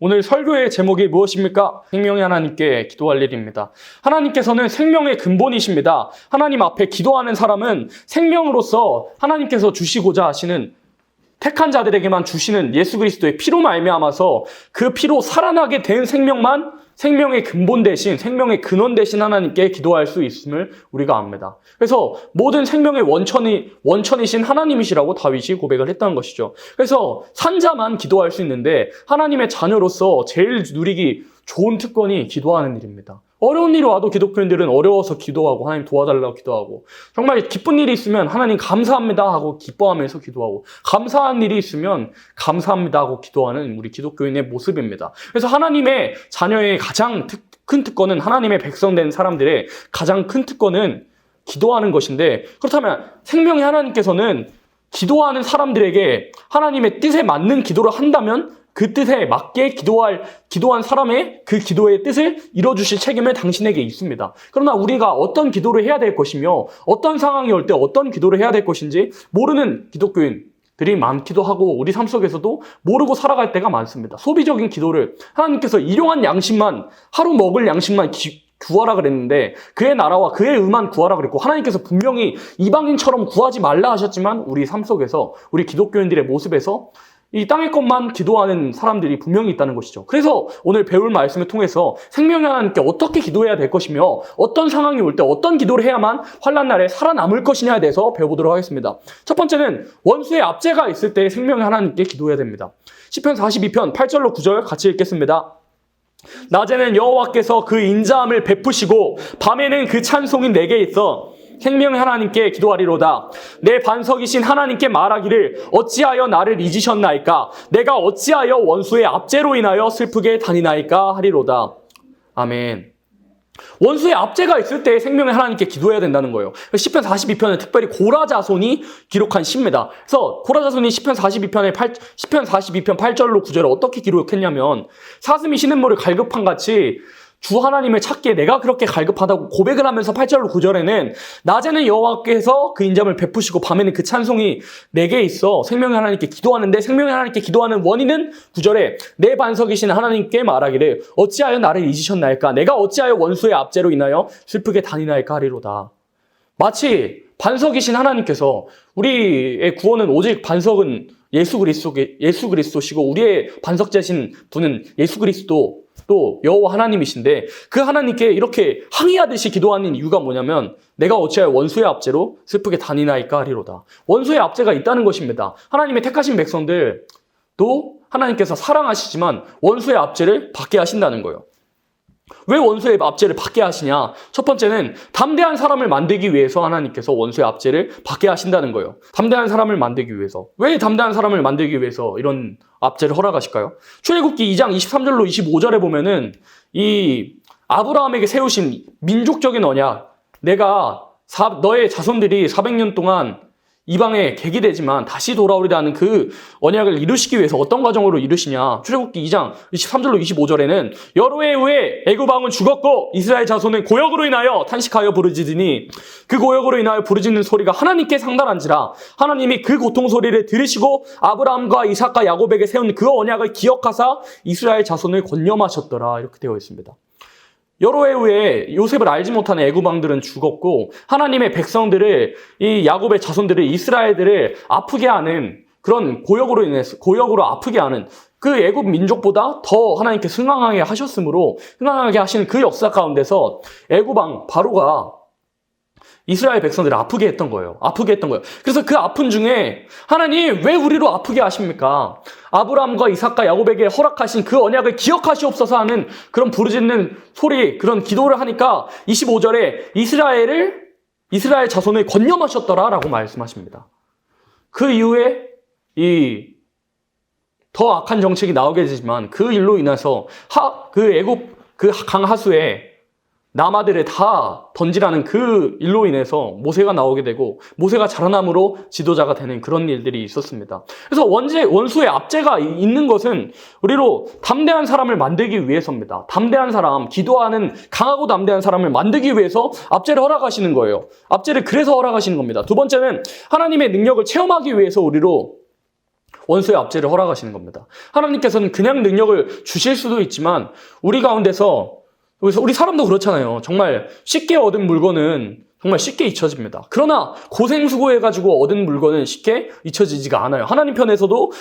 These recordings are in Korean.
오늘 설교의 제목이 무엇입니까? 생명의 하나님께 기도할 일입니다. 하나님께서는 생명의 근본이십니다. 하나님 앞에 기도하는 사람은 생명으로서 하나님께서 주시고자 하시는 택한 자들에게만 주시는 예수 그리스도의 피로 말미암아서 그 피로 살아나게 된 생명만 생명의 근본 대신, 생명의 근원 대신 하나님께 기도할 수 있음을 우리가 압니다. 그래서 모든 생명의 원천이신 하나님이시라고 다윗이 고백을 했다는 것이죠. 그래서 산자만 기도할 수 있는데 하나님의 자녀로서 제일 누리기 좋은 특권이 기도하는 일입니다. 어려운 일이 와도 기독교인들은 어려워서 기도하고 하나님 도와달라고 기도하고, 정말 기쁜 일이 있으면 하나님 감사합니다 하고 기뻐하면서 기도하고, 감사한 일이 있으면 감사합니다 하고 기도하는 우리 기독교인의 모습입니다. 그래서 하나님의 자녀의 가장 큰 특권은, 하나님의 백성 된 사람들의 가장 큰 특권은 기도하는 것인데, 그렇다면 생명의 하나님께서는 기도하는 사람들에게 하나님의 뜻에 맞는 기도를 한다면 그 뜻에 맞게 기도한 사람의 그 기도의 뜻을 이뤄주실 책임을 당신에게 있습니다. 그러나 우리가 어떤 기도를 해야 될 것이며 어떤 상황이 올 때 어떤 기도를 해야 될 것인지 모르는 기독교인들이 많기도 하고, 우리 삶 속에서도 모르고 살아갈 때가 많습니다. 소비적인 기도를, 하나님께서 일용할 양식만, 하루 먹을 양식만 구하라 그랬는데 그의 나라와 그의 의만 구하라 그랬고, 하나님께서 분명히 이방인처럼 구하지 말라 하셨지만 우리 삶 속에서, 우리 기독교인들의 모습에서 이 땅의 것만 기도하는 사람들이 분명히 있다는 것이죠. 그래서 오늘 배울 말씀을 통해서 생명의 하나님께 어떻게 기도해야 될 것이며 어떤 상황이 올 때 어떤 기도를 해야만 환난 날에 살아남을 것이냐에 대해서 배워보도록 하겠습니다. 첫 번째는 원수의 압제가 있을 때 생명의 하나님께 기도해야 됩니다. 시편 42편 8절로 9절 같이 읽겠습니다. 낮에는 여호와께서 그 인자함을 베푸시고 밤에는 그 찬송이 내게 있어 생명의 하나님께 기도하리로다. 내 반석이신 하나님께 말하기를 어찌하여 나를 잊으셨나이까? 내가 어찌하여 원수의 압제로 인하여 슬프게 다니나이까? 하리로다. 아멘. 원수의 압제가 있을 때 생명의 하나님께 기도해야 된다는 거예요. 시편 42편은 특별히 고라 자손이 기록한 시입니다. 그래서 고라 자손이 시편 42편 8절로 9절을 어떻게 기록했냐면, 사슴이 시냇물을 갈급한 같이 주 하나님을 찾기에 내가 그렇게 갈급하다고 고백을 하면서 8절로 9절에는 낮에는 여호와께서 그 인자함을 베푸시고 밤에는 그 찬송이 내게 있어 생명의 하나님께 기도하는데, 생명의 하나님께 기도하는 원인은 9절에 내 반석이신 하나님께 말하기를 어찌하여 나를 잊으셨나이까? 내가 어찌하여 원수의 압제로 인하여 슬프게 다니나이까? 하리로다. 마치 반석이신 하나님께서, 우리의 구원은 오직 반석은 예수 그리스도시고 우리의 반석자신 분은 예수 그리스도 또 여호와 하나님이신데, 그 하나님께 이렇게 항의하듯이 기도하는 이유가 뭐냐면, 내가 어찌하여 원수의 압제로 슬프게 다니나이까 하리로다. 원수의 압제가 있다는 것입니다. 하나님의 택하신 백성들도 하나님께서 사랑하시지만 원수의 압제를 받게 하신다는 거예요. 왜 원수의 압제를 받게 하시냐? 첫 번째는 담대한 사람을 만들기 위해서 하나님께서 원수의 압제를 받게 하신다는 거예요. 담대한 사람을 만들기 위해서. 왜 담대한 사람을 만들기 위해서 이런 압제를 허락하실까요? 출애굽기 2장 23절로 25절에 보면은 이 아브라함에게 세우신 민족적인 언약, 내가 너의 자손들이 400년 동안 이방에 객이 되지만 다시 돌아오리라는 그 언약을 이루시기 위해서 어떤 과정으로 이루시냐? 출애굽기 2장 23절로 25절에는 여러 해 후에 애굽 왕은 죽었고 이스라엘 자손은 고역으로 인하여 탄식하여 부르짖으니 그 고역으로 인하여 부르짖는 소리가 하나님께 상달한지라. 하나님이 그 고통 소리를 들으시고 아브라함과 이삭과 야곱에게 세운 그 언약을 기억하사 이스라엘 자손을 권념하셨더라. 이렇게 되어 있습니다. 여러 해 후에 요셉을 알지 못하는 애굽 왕들은 죽었고, 하나님의 백성들을, 이 야곱의 자손들을, 이스라엘들을 아프게 하는 그런 고역으로 아프게 하는 그 애굽 민족보다 더 하나님께 흥황하게 하셨으므로, 흥황하게 하시는 그 역사 가운데서 애굽 왕 바로가 이스라엘 백성들을 아프게 했던 거예요. 그래서 그 아픔 중에 하나님 왜 우리로 아프게 하십니까? 아브라함과 이삭과 야곱에게 허락하신 그 언약을 기억하시옵소서 하는 그런 부르짖는 소리, 그런 기도를 하니까 25절에 이스라엘 자손을 권념하셨더라라고 말씀하십니다. 그 이후에 이 더 악한 정책이 나오게 되지만 그 일로 인해서 그 애굽 그 강하수에 남아들을 다 던지라는 그 일로 인해서 모세가 나오게 되고, 모세가 자라남으로 지도자가 되는 그런 일들이 있었습니다. 그래서 원수의 압제가 있는 것은 우리로 담대한 사람을 만들기 위해서입니다. 담대한 사람, 기도하는 강하고 담대한 사람을 만들기 위해서 압제를 허락하시는 거예요. 압제를 그래서 허락하시는 겁니다. 두 번째는 하나님의 능력을 체험하기 위해서 우리로 원수의 압제를 허락하시는 겁니다. 하나님께서는 그냥 능력을 주실 수도 있지만 우리 가운데서 우리 사람도 그렇잖아요. 정말 쉽게 얻은 물건은 정말 쉽게 잊혀집니다. 그러나 고생수고해가지고 얻은 물건은 쉽게 잊혀지지가 않아요. 하나님 편에서도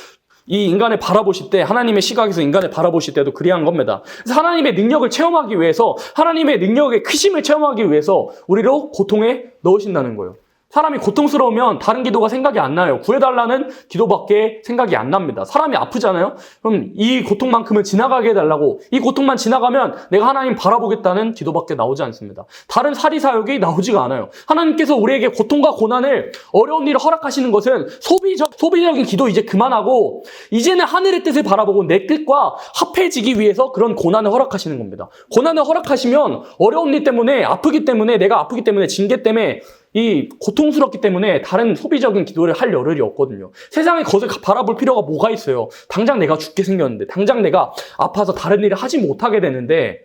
이 인간을 바라보실 때, 하나님의 시각에서 인간을 바라보실 때도 그리한 겁니다. 그래서 하나님의 능력을 체험하기 위해서, 하나님의 능력의 크심을 체험하기 위해서 우리로 고통에 넣으신다는 거예요. 사람이 고통스러우면 다른 기도가 생각이 안 나요. 구해달라는 기도밖에 생각이 안 납니다. 사람이 아프잖아요? 그럼 이 고통만큼은 지나가게 해달라고, 이 고통만 지나가면 내가 하나님 바라보겠다는 기도밖에 나오지 않습니다. 다른 사리사욕이 나오지가 않아요. 하나님께서 우리에게 고통과 고난을, 어려운 일을 허락하시는 것은 소비적인 기도 이제 그만하고 이제는 하늘의 뜻을 바라보고 내 뜻과 합해지기 위해서 그런 고난을 허락하시는 겁니다. 고난을 허락하시면 어려운 일 때문에, 아프기 때문에, 내가 아프기 때문에, 징계 때문에, 이 고통스럽기 때문에 다른 소비적인 기도를 할 여력이 없거든요. 세상에 것을 바라볼 필요가 뭐가 있어요. 당장 내가 죽게 생겼는데, 당장 내가 아파서 다른 일을 하지 못하게 되는데,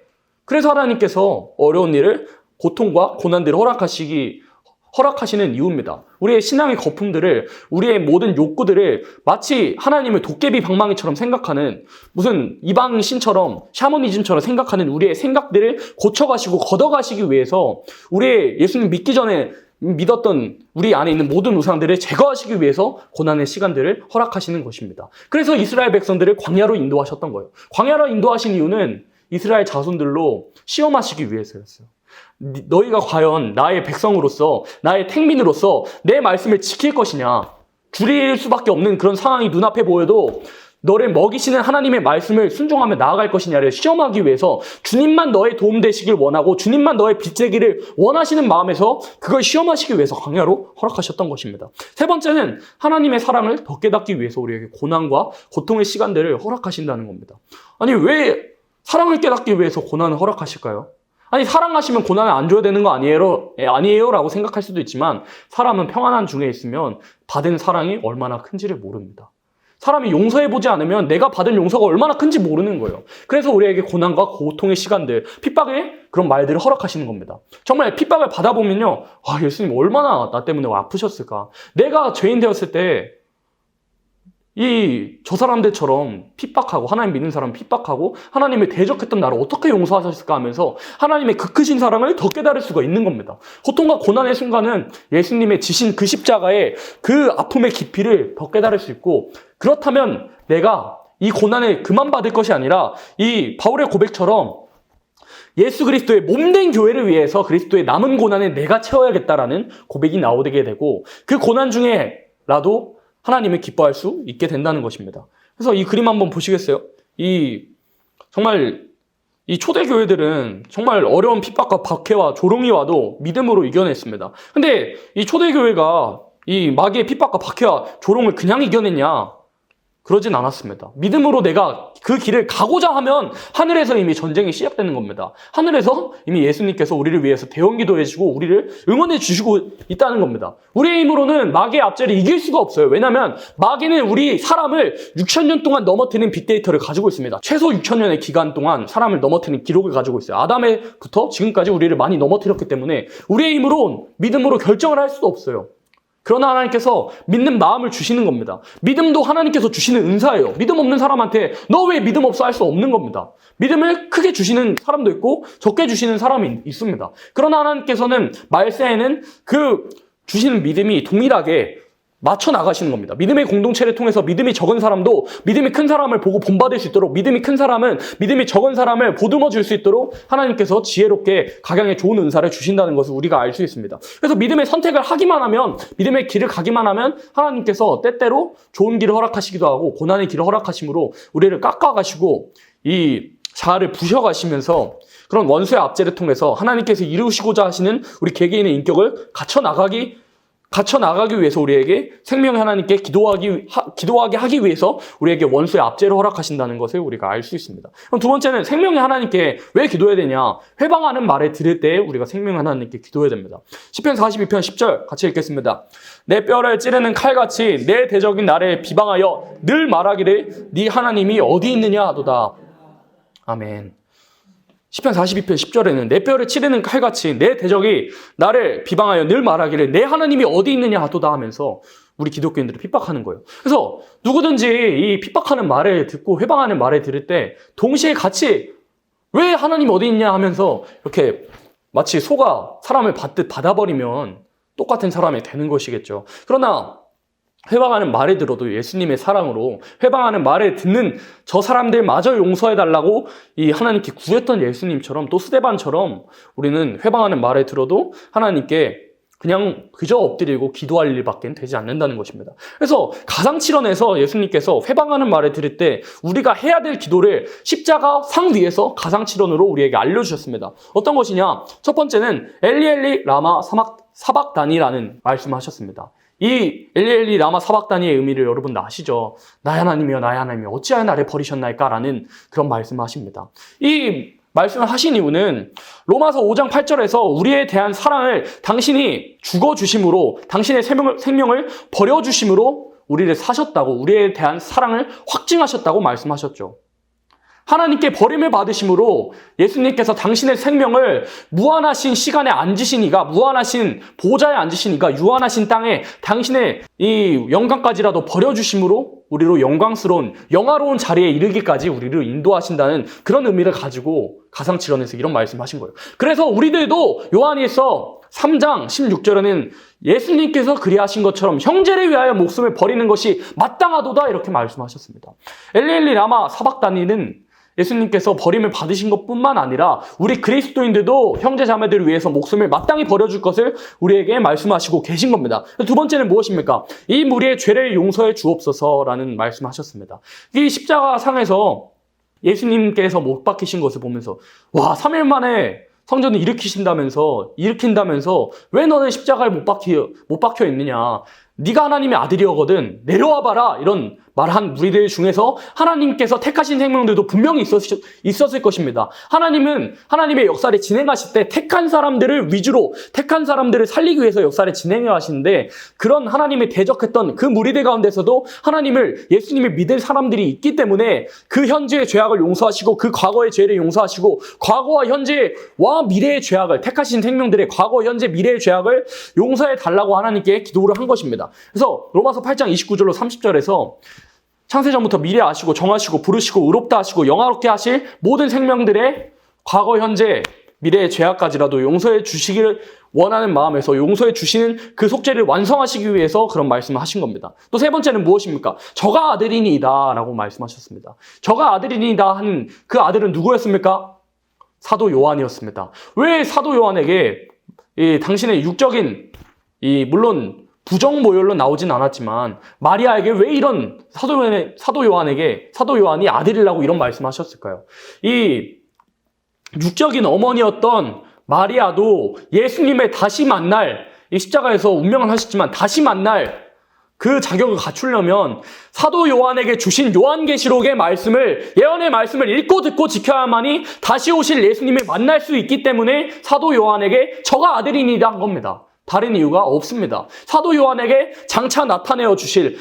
그래서 하나님께서 어려운 일을, 고통과 고난들을 허락하시는 이유입니다. 우리의 신앙의 거품들을, 우리의 모든 욕구들을 마치 하나님을 도깨비 방망이처럼 생각하는, 무슨 이방신처럼, 샤머니즘처럼 생각하는 우리의 생각들을 고쳐가시고 걷어가시기 위해서, 우리의 예수님 믿기 전에 믿었던 우리 안에 있는 모든 우상들을 제거하시기 위해서 고난의 시간들을 허락하시는 것입니다. 그래서 이스라엘 백성들을 광야로 인도하셨던 거예요. 광야로 인도하신 이유는 이스라엘 자손들로 시험하시기 위해서였어요. 너희가 과연 나의 백성으로서, 나의 택민으로서 내 말씀을 지킬 것이냐, 줄일 수밖에 없는 그런 상황이 눈앞에 보여도 너를 먹이시는 하나님의 말씀을 순종하며 나아갈 것이냐를 시험하기 위해서 주님만 너의 도움 되시길 원하고 주님만 너의 빚재기를 원하시는 마음에서 그걸 시험하시기 위해서 광야로 허락하셨던 것입니다. 세 번째는 하나님의 사랑을 더 깨닫기 위해서 우리에게 고난과 고통의 시간들을 허락하신다는 겁니다. 아니, 왜 사랑을 깨닫기 위해서 고난을 허락하실까요? 아니, 사랑하시면 고난을 안 줘야 되는 거 아니에요? 라고 생각할 수도 있지만 사람은 평안한 중에 있으면 받은 사랑이 얼마나 큰지를 모릅니다. 사람이 용서해보지 않으면 내가 받은 용서가 얼마나 큰지 모르는 거예요. 그래서 우리에게 고난과 고통의 시간들, 핍박의 그런 말들을 허락하시는 겁니다. 정말 핍박을 받아보면요, 예수님 얼마나 나 때문에 아프셨을까. 내가 죄인 되었을 때 저 사람들처럼 핍박하고, 하나님 믿는 사람 핍박하고 하나님을 대적했던 나를 어떻게 용서하셨을까 하면서 하나님의 그 크신 사랑을 더 깨달을 수가 있는 겁니다. 고통과 고난의 순간은 예수님의 지신 그 십자가의 그 아픔의 깊이를 더 깨달을 수 있고, 그렇다면 내가 이 고난을 그만 받을 것이 아니라 이 바울의 고백처럼 예수 그리스도의 몸된 교회를 위해서 그리스도의 남은 고난을 내가 채워야겠다라는 고백이 나오게 되고, 그 고난 중에라도 하나님을 기뻐할 수 있게 된다는 것입니다. 그래서 이 그림 한번 보시겠어요? 정말 이 초대교회들은 정말 어려운 핍박과 박해와 조롱이 와도 믿음으로 이겨냈습니다. 근데 이 초대교회가 이 마귀의 핍박과 박해와 조롱을 그냥 이겨냈냐? 그러진 않았습니다. 믿음으로 내가 그 길을 가고자 하면 하늘에서 이미 전쟁이 시작되는 겁니다. 하늘에서 이미 예수님께서 우리를 위해서 대원기도해 주시고 우리를 응원해 주시고 있다는 겁니다. 우리의 힘으로는 마귀의 압제를 이길 수가 없어요. 왜냐하면 마귀는 우리 사람을 6,000년 동안 넘어뜨린 빅데이터를 가지고 있습니다. 최소 6,000년의 기간 동안 사람을 넘어뜨린 기록을 가지고 있어요. 아담에부터 지금까지 우리를 많이 넘어뜨렸기 때문에 우리의 힘으로, 믿음으로 결정을 할 수도 없어요. 그러나 하나님께서 믿는 마음을 주시는 겁니다. 믿음도 하나님께서 주시는 은사예요. 믿음 없는 사람한테 너 왜 믿음 없어 할 수 없는 겁니다. 믿음을 크게 주시는 사람도 있고 적게 주시는 사람이 있습니다. 그러나 하나님께서는 말세에는 그 주시는 믿음이 동일하게 맞춰 나가시는 겁니다. 믿음의 공동체를 통해서 믿음이 적은 사람도 믿음이 큰 사람을 보고 본받을 수 있도록, 믿음이 큰 사람은 믿음이 적은 사람을 보듬어 줄 수 있도록 하나님께서 지혜롭게 각양의 좋은 은사를 주신다는 것을 우리가 알 수 있습니다. 그래서 믿음의 선택을 하기만 하면, 믿음의 길을 가기만 하면 하나님께서 때때로 좋은 길을 허락하시기도 하고 고난의 길을 허락하심으로 우리를 깎아가시고 이 자아를 부셔가시면서 그런 원수의 압제를 통해서 하나님께서 이루시고자 하시는 우리 개개인의 인격을 갖춰 나가기 위해서 우리에게 생명의 하나님께 기도하게 하기 위해서 우리에게 원수의 압제를 허락하신다는 것을 우리가 알 수 있습니다. 그럼 두 번째는 생명의 하나님께 왜 기도해야 되냐? 회방하는 말을 들을 때 우리가 생명의 하나님께 기도해야 됩니다. 시편 42편 10절 같이 읽겠습니다. 내 뼈를 찌르는 칼같이 내 대적인 나를 비방하여 늘 말하기를 네 하나님이 어디 있느냐 하도다. 아멘. 시편 42편 10절에는 내 뼈를 치르는 칼같이 내 대적이 나를 비방하여 늘 말하기를 내 하나님이 어디 있느냐 하도다 하면서 우리 기독교인들을 핍박하는 거예요. 그래서 누구든지 이 핍박하는 말을 듣고 회방하는 말을 들을 때 동시에 같이 왜 하나님 어디 있냐 하면서 이렇게 마치 소가 사람을 받듯 받아버리면 똑같은 사람이 되는 것이겠죠. 그러나 회방하는 말을 들어도 예수님의 사랑으로 회방하는 말을 듣는 저 사람들마저 용서해달라고 이 하나님께 구했던 예수님처럼 또 스데반처럼 우리는 회방하는 말을 들어도 하나님께 그냥 그저 엎드리고 기도할 일밖에 되지 않는다는 것입니다. 그래서 가상칠언에서 예수님께서 회방하는 말을 들을 때 우리가 해야 될 기도를 십자가 상 위에서 가상칠언으로 우리에게 알려주셨습니다. 어떤 것이냐? 첫 번째는 엘리 엘리 라마 사박다니라는 말씀을 하셨습니다. 이 엘리 라마 사박다니의 의미를 여러분 다 아시죠? 나의 하나님이여 나의 하나님이여 어찌하여 나를 버리셨나이까? 라는 그런 말씀을 하십니다. 이 말씀을 하신 이유는 로마서 5장 8절에서 우리에 대한 사랑을 당신이 죽어주심으로 당신의 생명을 버려주심으로 우리를 사셨다고 우리에 대한 사랑을 확증하셨다고 말씀하셨죠. 하나님께 버림을 받으심으로 예수님께서 당신의 생명을 무한하신 시간에 앉으시니가 무한하신 보좌에 앉으시니가 유한하신 땅에 당신의 이 영광까지라도 버려주심으로 우리로 영광스러운 영화로운 자리에 이르기까지 우리를 인도하신다는 그런 의미를 가지고 가상칠언에서 이런 말씀하신 거예요. 그래서 우리들도 요한일서 3장 16절에는 예수님께서 그리하신 것처럼 형제를 위하여 목숨을 버리는 것이 마땅하도다 이렇게 말씀하셨습니다. 엘리 라마 사박다니는 예수님께서 버림을 받으신 것뿐만 아니라 우리 그리스도인들도 형제 자매들을 위해서 목숨을 마땅히 버려줄 것을 우리에게 말씀하시고 계신 겁니다. 두 번째는 무엇입니까? 이 무리의 죄를 용서해 주옵소서라는 말씀하셨습니다. 이 십자가 상에서 예수님께서 못 박히신 것을 보면서 와 3일 만에 성전을 일으킨다면서 왜 너는 십자가에 못 박혀 있느냐? 네가 하나님의 아들이거든 내려와봐라 이런 말한 무리들 중에서 하나님께서 택하신 생명들도 분명히 있었을 것입니다. 하나님은 하나님의 역사를 진행하실 때 택한 사람들을 위주로 택한 사람들을 살리기 위해서 역사를 진행해 하시는데 그런 하나님이 대적했던 그 무리들 가운데서도 하나님을 예수님을 믿을 사람들이 있기 때문에 그 현재의 죄악을 용서하시고 그 과거의 죄를 용서하시고 과거와 현재와 미래의 죄악을 택하신 생명들의 과거, 현재, 미래의 죄악을 용서해 달라고 하나님께 기도를 한 것입니다. 그래서 로마서 8장 29절로 30절에서 창세전부터 미래 아시고 정하시고 부르시고 의롭다 하시고 영화롭게 하실 모든 생명들의 과거, 현재, 미래의 죄악까지라도 용서해 주시기를 원하는 마음에서 용서해 주시는 그 속죄를 완성하시기 위해서 그런 말씀을 하신 겁니다. 또 세 번째는 무엇입니까? 저가 아들이니이다 라고 말씀하셨습니다. 저가 아들이니이다 하는 그 아들은 누구였습니까? 사도 요한이었습니다. 왜 사도 요한에게 당신의 육적인 물론 부정 모혈로 나오진 않았지만 마리아에게 왜 이런 사도 요한이 아들이라고 이런 말씀하셨을까요? 이 육적인 어머니였던 마리아도 예수님의 다시 만날 이 십자가에서 운명을 하셨지만 다시 만날 그 자격을 갖추려면 사도 요한에게 주신 요한계시록의 말씀을 예언의 말씀을 읽고 듣고 지켜야만이 다시 오실 예수님을 만날 수 있기 때문에 사도 요한에게 저가 아들이니이다 한 겁니다. 다른 이유가 없습니다. 사도 요한에게 장차 나타내어 주실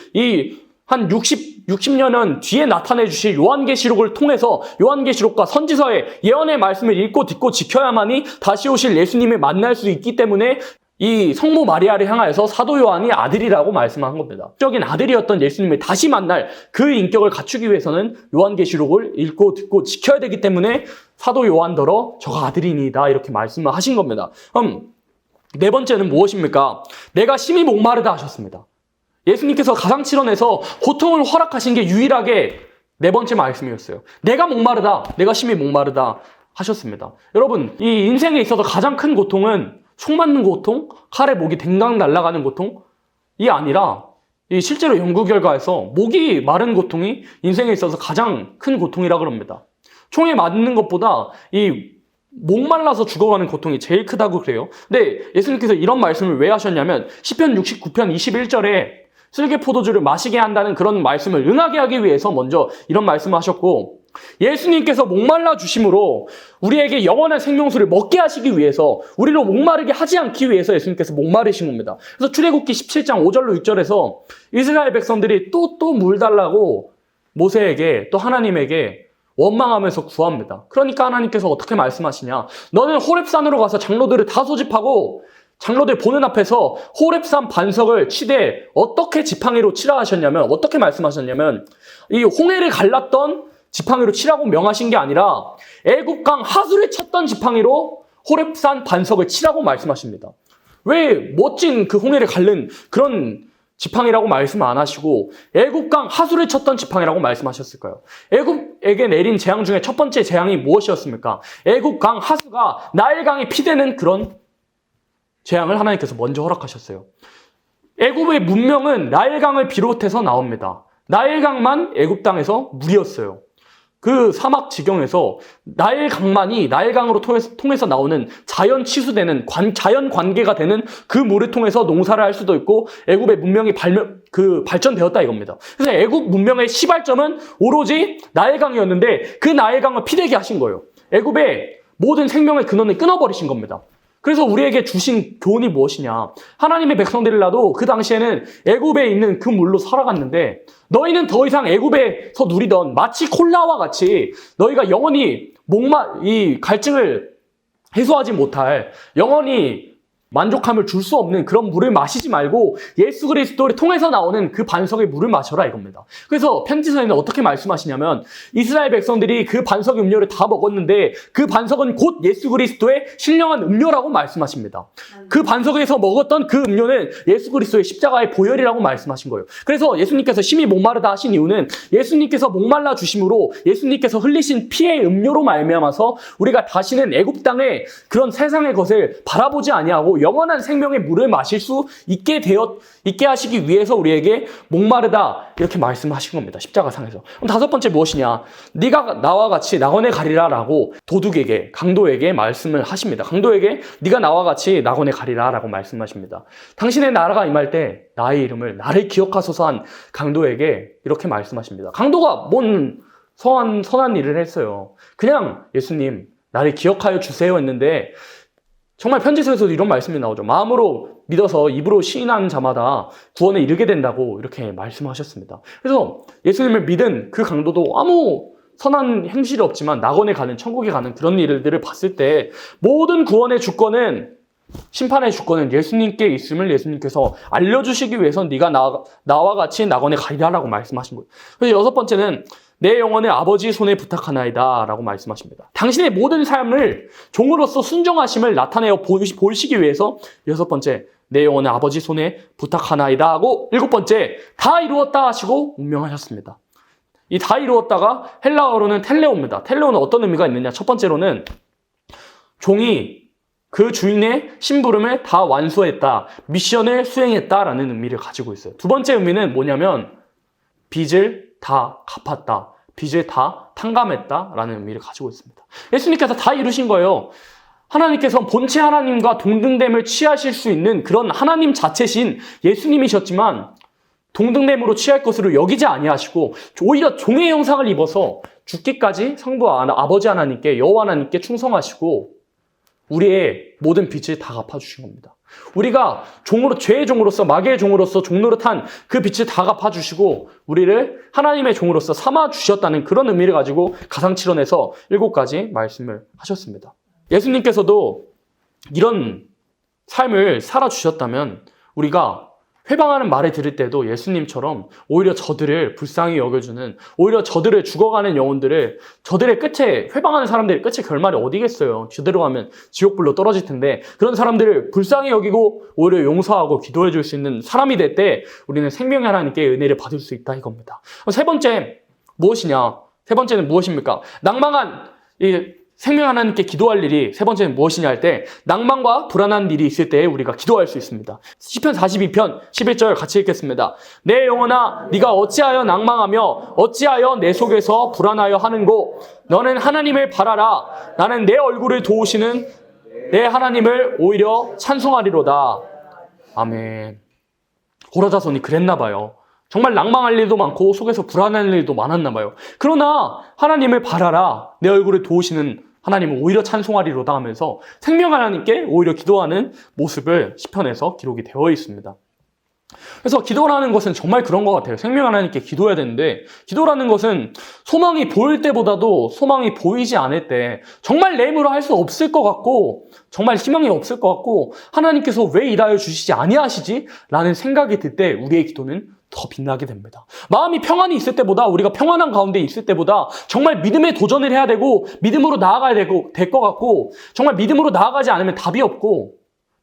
한 60년은 뒤에 나타내 주실 요한계시록을 통해서 요한계시록과 선지서의 예언의 말씀을 읽고 듣고 지켜야만이 다시 오실 예수님을 만날 수 있기 때문에 이 성모 마리아를 향하여서 사도 요한이 아들이라고 말씀한 겁니다. 적인 아들이었던 예수님을 다시 만날 그 인격을 갖추기 위해서는 요한계시록을 읽고 듣고 지켜야 되기 때문에 사도 요한더러 저가 아들이니이다 이렇게 말씀을 하신 겁니다. 네 번째는 무엇입니까? 내가 심히 목마르다 하셨습니다. 예수님께서 가상칠언에서 고통을 허락하신 게 유일하게 네 번째 말씀이었어요. 내가 목마르다, 내가 심히 목마르다 하셨습니다. 여러분, 이 인생에 있어서 가장 큰 고통은 총 맞는 고통, 칼에 목이 댕강 날아가는 고통이 아니라 실제로 연구 결과에서 목이 마른 고통이 인생에 있어서 가장 큰 고통이라 그럽니다. 총에 맞는 것보다 목말라서 죽어가는 고통이 제일 크다고 그래요. 근데 예수님께서 이런 말씀을 왜 하셨냐면 시편 69편 21절에 쓸개 포도주를 마시게 한다는 그런 말씀을 응하게 하기 위해서 먼저 이런 말씀을 하셨고 예수님께서 목말라 주심으로 우리에게 영원한 생명수를 먹게 하시기 위해서 우리를 목마르게 하지 않기 위해서 예수님께서 목마르신 겁니다. 그래서 출애굽기 17장 5절로 6절에서 이스라엘 백성들이 또 물 달라고 모세에게 또 하나님에게 원망하면서 구합니다. 그러니까 하나님께서 어떻게 말씀하시냐? 너는 호렙산으로 가서 장로들을 다 소집하고 장로들 보는 앞에서 호렙산 반석을 치되 어떻게 지팡이로 치라 하셨냐면, 어떻게 말씀하셨냐면, 이 홍해를 갈랐던 지팡이로 치라고 명하신 게 아니라 애굽강 하수를 쳤던 지팡이로 호렙산 반석을 치라고 말씀하십니다. 왜 멋진 그 홍해를 갈른 그런 지팡이라고 말씀 안 하시고 애굽강 하수를 쳤던 지팡이라고 말씀하셨을까요? 애굽에게 내린 재앙 중에 첫 번째 재앙이 무엇이었습니까? 애굽강 하수가 나일강이 피되는 그런 재앙을 하나님께서 먼저 허락하셨어요. 애굽의 문명은 나일강을 비롯해서 나옵니다. 나일강만 애굽 땅에서 물이었어요. 그 사막 지경에서 나일강으로 통해서 나오는 자연 치수되는 자연 관계가 되는 그 물을 통해서 농사를 할 수도 있고 애굽의 문명이 발전되었다 이겁니다. 그래서 애굽 문명의 시발점은 오로지 나일강이었는데 그 나일강을 피되게 하신 거예요. 애굽의 모든 생명의 근원을 끊어버리신 겁니다. 그래서 우리에게 주신 교훈이 무엇이냐? 하나님의 백성들을 놔도 그 당시에는 애굽에 있는 그 물로 살아갔는데 너희는 더 이상 애굽에서 누리던 마치 콜라와 같이 너희가 영원히 이 갈증을 해소하지 못할 영원히 만족함을 줄 수 없는 그런 물을 마시지 말고 예수 그리스도를 통해서 나오는 그 반석의 물을 마셔라 이겁니다. 그래서 편지서에는 어떻게 말씀하시냐면 이스라엘 백성들이 그 반석의 음료를 다 먹었는데 그 반석은 곧 예수 그리스도의 신령한 음료라고 말씀하십니다. 그 반석에서 먹었던 그 음료는 예수 그리스도의 십자가의 보혈이라고 말씀하신 거예요. 그래서 예수님께서 심히 목마르다 하신 이유는 예수님께서 목말라 주심으로 예수님께서 흘리신 피의 음료로 말미암아서 우리가 다시는 애굽 땅의 그런 세상의 것을 바라보지 아니하고 영원한 생명의 물을 마실 수 있게 하시기 위해서 우리에게 목마르다 이렇게 말씀하신 겁니다. 십자가상에서. 그럼 다섯 번째 무엇이냐? 네가 나와 같이 낙원에 가리라라고 도둑에게, 강도에게 말씀을 하십니다. 강도에게 네가 나와 같이 낙원에 가리라라고 말씀하십니다. 당신의 나라가 임할 때 나의 이름을 나를 기억하소서 한 강도에게 이렇게 말씀하십니다. 강도가 뭔 선한 일을 했어요. 그냥 예수님 나를 기억하여 주세요 했는데 정말 편지서에서도 이런 말씀이 나오죠. 마음으로 믿어서 입으로 시인하는 자마다 구원에 이르게 된다고 이렇게 말씀하셨습니다. 그래서 예수님을 믿은 그 강도도 아무 선한 행실이 없지만 낙원에 가는, 천국에 가는 그런 일들을 봤을 때 모든 구원의 주권은, 심판의 주권은 예수님께 있음을 예수님께서 알려주시기 위해서 네가 나와 같이 낙원에 가리라라고 말씀하신 거예요. 그래서 여섯 번째는 내 영혼의 아버지 손에 부탁하나이다 라고 말씀하십니다. 당신의 모든 삶을 종으로서 순종하심을 나타내어 보시기 위해서 여섯 번째, 내 영혼의 아버지 손에 부탁하나이다 하고 일곱 번째, 다 이루었다 하시고 운명하셨습니다. 이 다 이루었다가 헬라어로는 텔레오입니다. 텔레오는 어떤 의미가 있느냐? 첫 번째로는 종이 그 주인의 심부름을 다 완수했다, 미션을 수행했다라는 의미를 가지고 있어요. 두 번째 의미는 뭐냐면 빚을 다 갚았다, 빚을 다 탕감했다라는 의미를 가지고 있습니다. 예수님께서 다 이루신 거예요. 하나님께서 본체 하나님과 동등됨을 취하실 수 있는 그런 하나님 자체신 예수님이셨지만 동등됨으로 취할 것으로 여기지 아니하시고 오히려 종의 형상을 입어서 죽기까지 성부 아버지 하나님께, 여호와 하나님께 충성하시고 우리의 모든 빚을 다 갚아주신 겁니다. 우리가 죄의 종으로서, 마귀의 종으로서 종노릇한 그 빚을 다 갚아주시고 우리를 하나님의 종으로서 삼아주셨다는 그런 의미를 가지고 가상칠언에서 7가지 말씀을 하셨습니다. 예수님께서도 이런 삶을 살아주셨다면 우리가 회방하는 말을 들을 때도 예수님처럼 오히려 저들을 불쌍히 여겨주는, 오히려 저들을 죽어가는 영혼들을, 저들의 끝에, 회방하는 사람들의 끝의 결말이 어디겠어요? 저대로 가면 지옥불로 떨어질 텐데 그런 사람들을 불쌍히 여기고 오히려 용서하고 기도해 줄 수 있는 사람이 될 때 우리는 생명의 하나님께 은혜를 받을 수 있다 이겁니다. 세 번째 무엇이냐? 세 번째는 무엇입니까? 낭망한 생명 하나님께 기도할 일이 세 번째는 무엇이냐 할 때 낭만과 불안한 일이 있을 때 우리가 기도할 수 있습니다. 시편 42편 11절 같이 읽겠습니다. 내 영혼아 네가 어찌하여 낭망하며 어찌하여 내 속에서 불안하여 하는고 너는 하나님을 바라라. 나는 내 얼굴을 도우시는 내 하나님을 오히려 찬송하리로다. 아멘. 고라자손이 그랬나 봐요. 정말 낭망할 일도 많고 속에서 불안할 일도 많았나 봐요. 그러나 하나님을 바라라. 내 얼굴을 도우시는 하나님을 오히려 찬송하리로다 하면서 생명 하나님께 오히려 기도하는 모습을 시편에서 기록이 되어 있습니다. 그래서 기도라는 것은 정말 그런 것 같아요. 생명 하나님께 기도해야 되는데, 기도라는 것은 소망이 보일 때보다도 소망이 보이지 않을 때 정말 내 힘으로 할 수 없을 것 같고 정말 희망이 없을 것 같고 하나님께서 왜 일하여 주시지 아니하시지? 라는 생각이 들 때 우리의 기도는 더 빛나게 됩니다. 마음이 평안이 있을 때보다, 우리가 평안한 가운데 있을 때보다 정말 믿음에 도전을 해야 되고 믿음으로 나아가야 될 것 같고, 정말 믿음으로 나아가지 않으면 답이 없고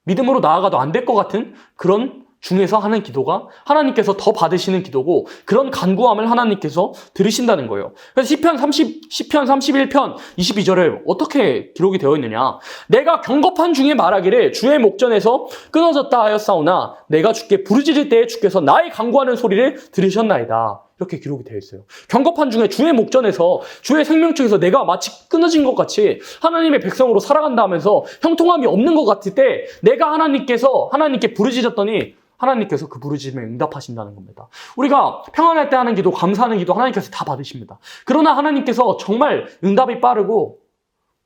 믿음으로 나아가도 안 될 것 같은 그런 중에서 하는 기도가 하나님께서 더 받으시는 기도고, 그런 간구함을 하나님께서 들으신다는 거예요. 그래서 시편 31편 22절에 어떻게 기록이 되어 있느냐? 내가 경겁한 중에 말하기를 주의 목전에서 끊어졌다 하였사오나 내가 주께 부르짖을 때에 주께서 나의 간구하는 소리를 들으셨나이다. 이렇게 기록이 되어 있어요. 경겁한 중에 주의 목전에서, 주의 생명책에서 내가 마치 끊어진 것 같이 하나님의 백성으로 살아간다 하면서 형통함이 없는 것 같을 때 내가 하나님께 부르짖었더니 하나님께서 그 부르짖음에 응답하신다는 겁니다. 우리가 평안할 때 하는 기도, 감사하는 기도 하나님께서 다 받으십니다. 그러나 하나님께서 정말 응답이 빠르고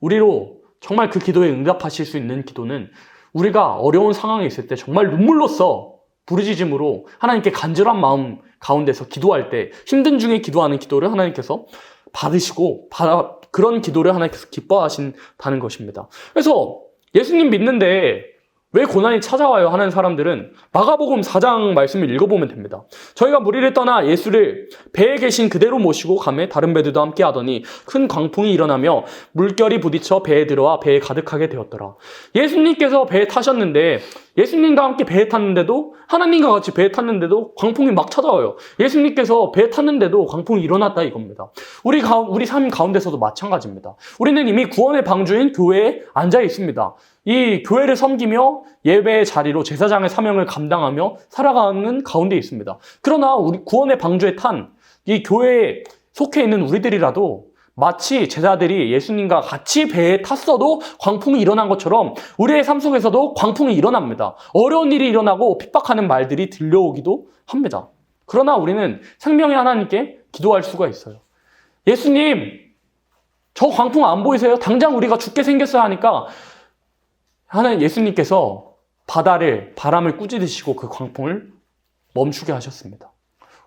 우리로 정말 그 기도에 응답하실 수 있는 기도는 우리가 어려운 상황에 있을 때 정말 눈물로써 부르짖음으로 하나님께 간절한 마음 가운데서 기도할 때, 힘든 중에 기도하는 기도를 하나님께서 받으시고 그런 기도를 하나님께서 기뻐하신다는 것입니다. 그래서 예수님 믿는데 왜 고난이 찾아와요 하는 사람들은 마가복음 4장 말씀을 읽어보면 됩니다. 저희가 무리를 떠나 예수를 배에 계신 그대로 모시고 가매 다른 배들도 함께 하더니 큰 광풍이 일어나며 물결이 부딪혀 배에 들어와 배에 가득하게 되었더라. 예수님께서 배에 타셨는데, 예수님과 함께 배에 탔는데도, 하나님과 같이 배에 탔는데도 광풍이 막 찾아와요. 예수님께서 배에 탔는데도 광풍이 일어났다 이겁니다. 우리 삶 가운데서도 마찬가지입니다. 우리는 이미 구원의 방주인 교회에 앉아 있습니다. 이 교회를 섬기며 예배의 자리로 제사장의 사명을 감당하며 살아가는 가운데 있습니다. 그러나 우리 구원의 방주에 탄 이 교회에 속해 있는 우리들이라도 마치 제자들이 예수님과 같이 배에 탔어도 광풍이 일어난 것처럼 우리의 삶 속에서도 광풍이 일어납니다. 어려운 일이 일어나고 핍박하는 말들이 들려오기도 합니다. 그러나 우리는 생명의 하나님께 기도할 수가 있어요. 예수님, 저 광풍 안 보이세요? 당장 우리가 죽게 생겼어야 하니까 하나님, 예수님께서 바람을 꾸짖으시고 그 광풍을 멈추게 하셨습니다.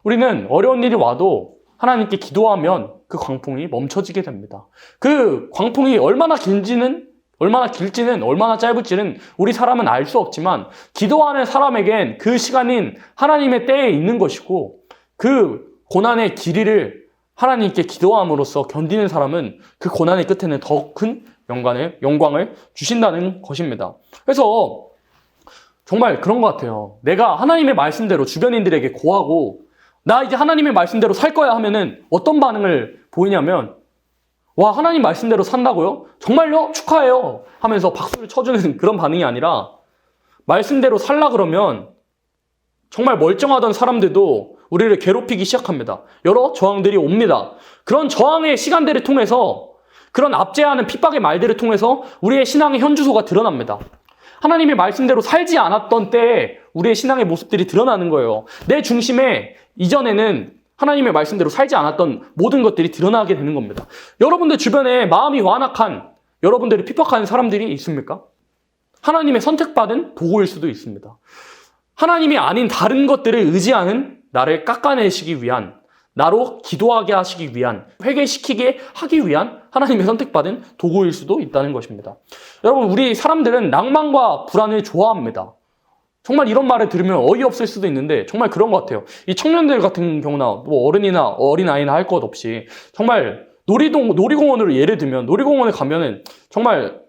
우리는 어려운 일이 와도 하나님께 기도하면 그 광풍이 멈춰지게 됩니다. 그 광풍이 얼마나 길지는 얼마나 짧을지는 우리 사람은 알 수 없지만 기도하는 사람에겐 그 시간인 하나님의 때에 있는 것이고, 그 고난의 길이를 하나님께 기도함으로써 견디는 사람은 그 고난의 끝에는 더 큰 영광을 주신다는 것입니다. 그래서 정말 그런 것 같아요. 내가 하나님의 말씀대로 주변인들에게 고하고 나 이제 하나님의 말씀대로 살 거야 하면은 어떤 반응을 보이냐면, 와, 하나님 말씀대로 산다고요? 정말요? 축하해요 하면서 박수를 쳐주는 그런 반응이 아니라, 말씀대로 살라 그러면 정말 멀쩡하던 사람들도 우리를 괴롭히기 시작합니다. 여러 저항들이 옵니다. 그런 저항의 시간들을 통해서, 그런 압제하는 핍박의 말들을 통해서 우리의 신앙의 현주소가 드러납니다. 하나님의 말씀대로 살지 않았던 때에 우리의 신앙의 모습들이 드러나는 거예요. 내 중심에 이전에는 하나님의 말씀대로 살지 않았던 모든 것들이 드러나게 되는 겁니다. 여러분들 주변에 마음이 완악한, 여러분들이 핍박하는 사람들이 있습니까? 하나님의 선택받은 도구일 수도 있습니다. 하나님이 아닌 다른 것들을 의지하는 나를 깎아내시기 위한, 나로 기도하게 하시기 위한, 회개시키게 하기 위한 하나님의 선택받은 도구일 수도 있다는 것입니다. 여러분, 우리 사람들은 낭만과 불안을 좋아합니다. 정말 이런 말을 들으면 어이없을 수도 있는데 정말 그런 것 같아요. 이 청년들 같은 경우나 뭐 어른이나 어린아이나 할 것 없이 정말 놀이공원으로 예를 들면, 놀이공원에 가면은 정말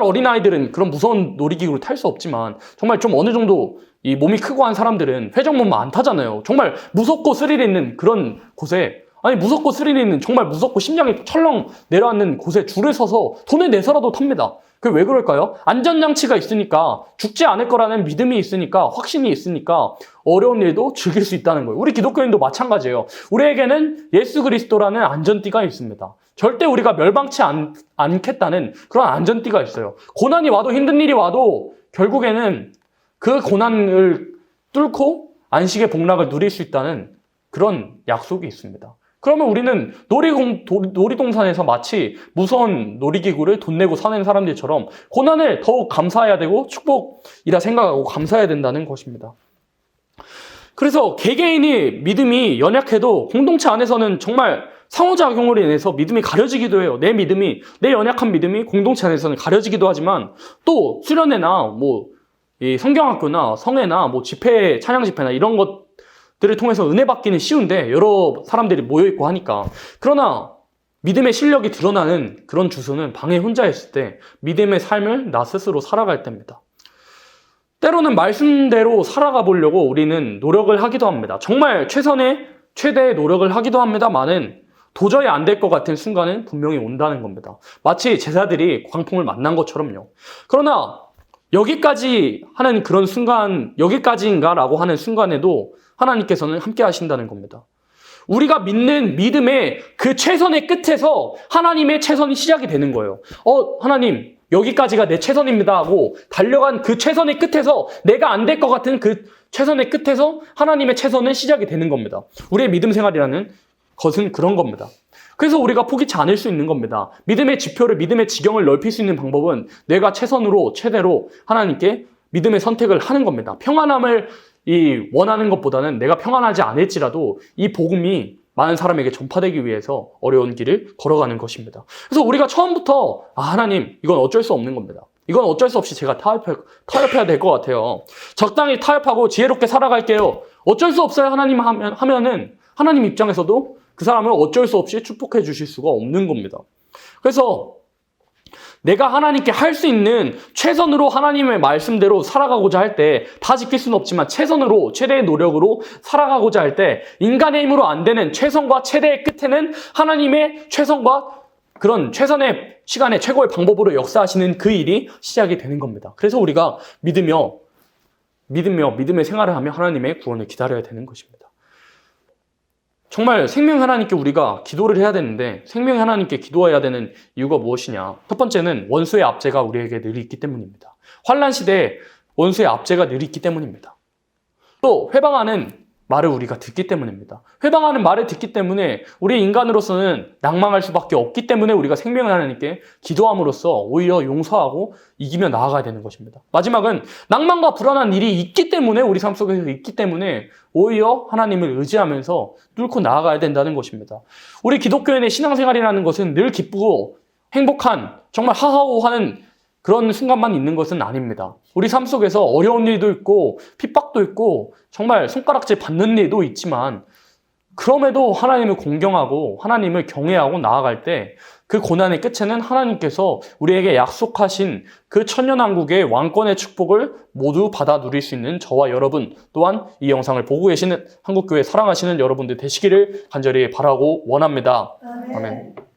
어린아이들은 그런 무서운 놀이기구를 탈 수 없지만 정말 좀 어느 정도 이 몸이 크고 한 사람들은 회전목마 안 타잖아요. 정말 무섭고 스릴 있는 그런 곳에, 무섭고 스릴 있는, 정말 무섭고 심장이 철렁 내려앉는 곳에 줄을 서서 돈을 내서라도 탑니다. 그게 왜 그럴까요? 안전장치가 있으니까, 죽지 않을 거라는 믿음이 있으니까, 확신이 있으니까 어려운 일도 즐길 수 있다는 거예요. 우리 기독교인도 마찬가지예요. 우리에게는 예수 그리스도라는 안전띠가 있습니다. 절대 우리가 멸망치 않겠다는 그런 안전띠가 있어요. 고난이 와도, 힘든 일이 와도 결국에는 그 고난을 뚫고 안식의 복락을 누릴 수 있다는 그런 약속이 있습니다. 그러면 우리는 놀이동산에서 마치 무서운 놀이기구를 돈 내고 사는 사람들처럼 고난을 더욱 감사해야 되고 축복이라 생각하고 감사해야 된다는 것입니다. 그래서 개개인이 믿음이 연약해도 공동체 안에서는 정말 상호작용으로 인해서 믿음이 가려지기도 해요. 내 연약한 믿음이 공동체 안에서는 가려지기도 하지만 또 수련회나 이 성경학교나 성회나 집회, 찬양 집회나 이런 것들을 통해서 은혜 받기는 쉬운데 여러 사람들이 모여있고 하니까. 그러나 믿음의 실력이 드러나는 그런 주소는 방에 혼자 있을 때 믿음의 삶을 나 스스로 살아갈 때입니다. 때로는 말씀대로 살아가 보려고 우리는 노력을 하기도 합니다. 정말 최대의 노력을 하기도 합니다만은 도저히 안 될 것 같은 순간은 분명히 온다는 겁니다. 마치 제자들이 광풍을 만난 것처럼요. 그러나 여기까지 하는 그런 순간, 여기까지인가라고 하는 순간에도 하나님께서는 함께 하신다는 겁니다. 우리가 믿는 믿음의 그 최선의 끝에서 하나님의 최선이 시작이 되는 거예요. 하나님, 여기까지가 내 최선입니다 하고 달려간 그 최선의 끝에서 내가 안 될 것 같은 그 최선의 끝에서 하나님의 최선은 시작이 되는 겁니다. 우리의 믿음 생활이라는 것은 그런 겁니다. 그래서 우리가 포기치 않을 수 있는 겁니다. 믿음의 지표를, 믿음의 지경을 넓힐 수 있는 방법은 내가 최선으로, 최대로 하나님께 믿음의 선택을 하는 겁니다. 평안함을 원하는 것보다는 내가 평안하지 않을지라도 이 복음이 많은 사람에게 전파되기 위해서 어려운 길을 걸어가는 것입니다. 그래서 우리가 처음부터 하나님, 이건 어쩔 수 없는 겁니다. 이건 어쩔 수 없이 제가 타협해야 될 것 같아요. 적당히 타협하고 지혜롭게 살아갈게요. 어쩔 수 없어요 하나님 하면은 하나님 입장에서도 그 사람을 어쩔 수 없이 축복해 주실 수가 없는 겁니다. 그래서 내가 하나님께 할 수 있는 최선으로 하나님의 말씀대로 살아가고자 할 때 다 지킬 수는 없지만 최선으로 최대의 노력으로 살아가고자 할 때 인간의 힘으로 안 되는 최선과 최대의 끝에는 하나님의 최선과 그런 최선의 시간에 최고의 방법으로 역사하시는 그 일이 시작이 되는 겁니다. 그래서 우리가 믿으며 믿음의 생활을 하며 하나님의 구원을 기다려야 되는 것입니다. 정말 생명 하나님께 우리가 기도를 해야 되는데 생명 하나님께 기도해야 되는 이유가 무엇이냐? 첫 번째는 원수의 압제가 우리에게 늘 있기 때문입니다. 환난 시대에 원수의 압제가 늘 있기 때문입니다. 또 회방하는 말을 우리가 듣기 때문입니다. 회방하는 말을 듣기 때문에 우리 인간으로서는 낭망할 수밖에 없기 때문에 우리가 생명 하나님께 기도함으로써 오히려 용서하고 이기며 나아가야 되는 것입니다. 마지막은 낭만과 불안한 일이 있기 때문에 우리 삶 속에서 있기 때문에 오히려 하나님을 의지하면서 뚫고 나아가야 된다는 것입니다. 우리 기독교인의 신앙생활이라는 것은 늘 기쁘고 행복한 정말 하하호하는 그런 순간만 있는 것은 아닙니다. 우리 삶 속에서 어려운 일도 있고 핍박도 있고 정말 손가락질 받는 일도 있지만 그럼에도 하나님을 공경하고 하나님을 경외하고 나아갈 때 그 고난의 끝에는 하나님께서 우리에게 약속하신 그 천년왕국의 왕권의 축복을 모두 받아 누릴 수 있는 저와 여러분 또한 이 영상을 보고 계시는 한국교회 사랑하시는 여러분들 되시기를 간절히 바라고 원합니다. 아멘.